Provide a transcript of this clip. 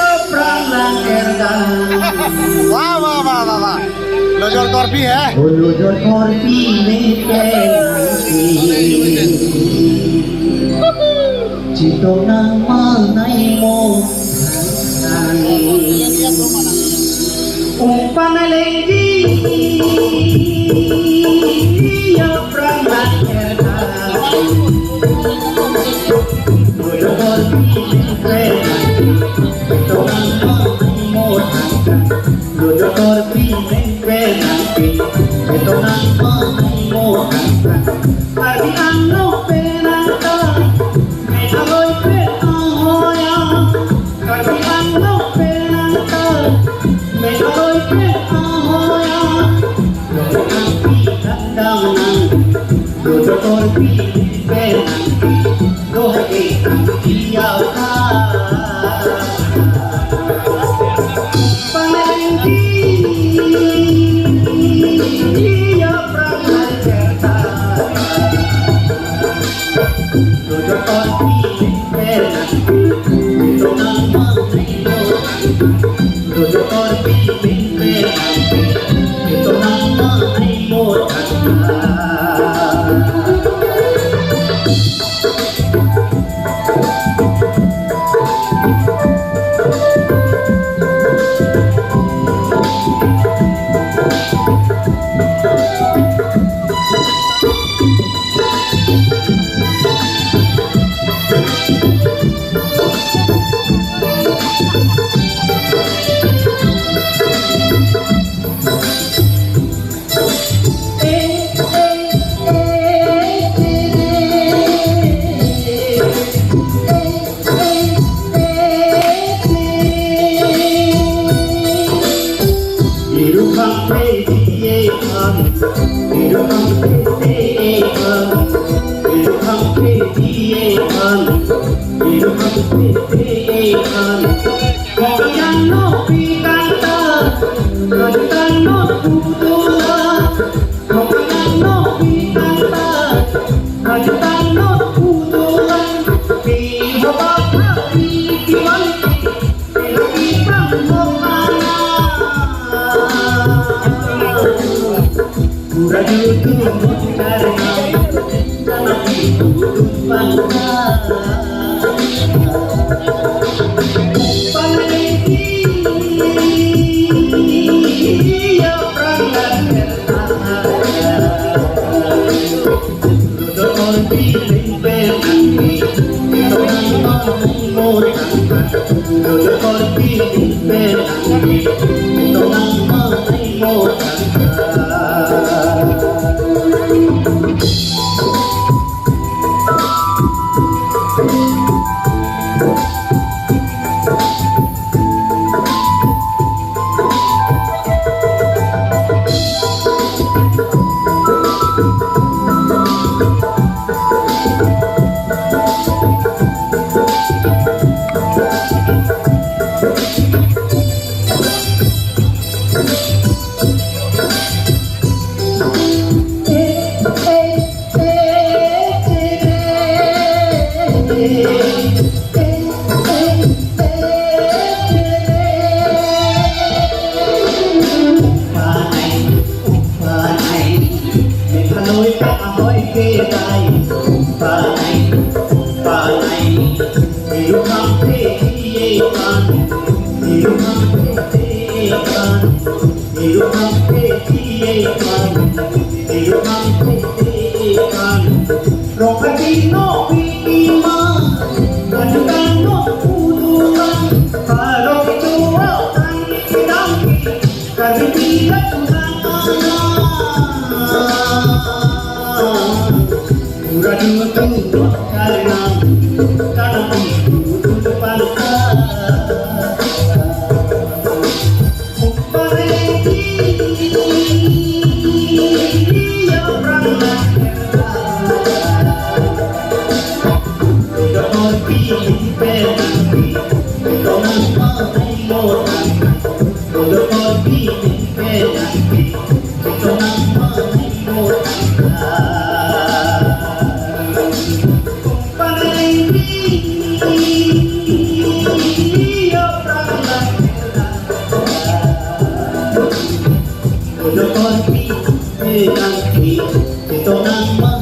Aphrang Lank-erdang. Wah, wah, wah, wah, wah. Lojor Karbi ya. Lojor Karbi Cito nama naimo Umpanai lengji Aphrang Lank-erdang Lojor Karbi Cito nama naimo Lojor Karbi Cito nama naimo Karbi ano penata Ahoy pe ahoya, Karbi ano penanta, me ahoy pe ahoya, Karbi dandangan, Lojor Karbi penanti, dohe ang iyaw. Panelenggi, Aphrang Lank-erdang, Lojor Karbi Ito naman ay Lojor Karbi Ito naman ay Duduk korpi, nangki, ito nang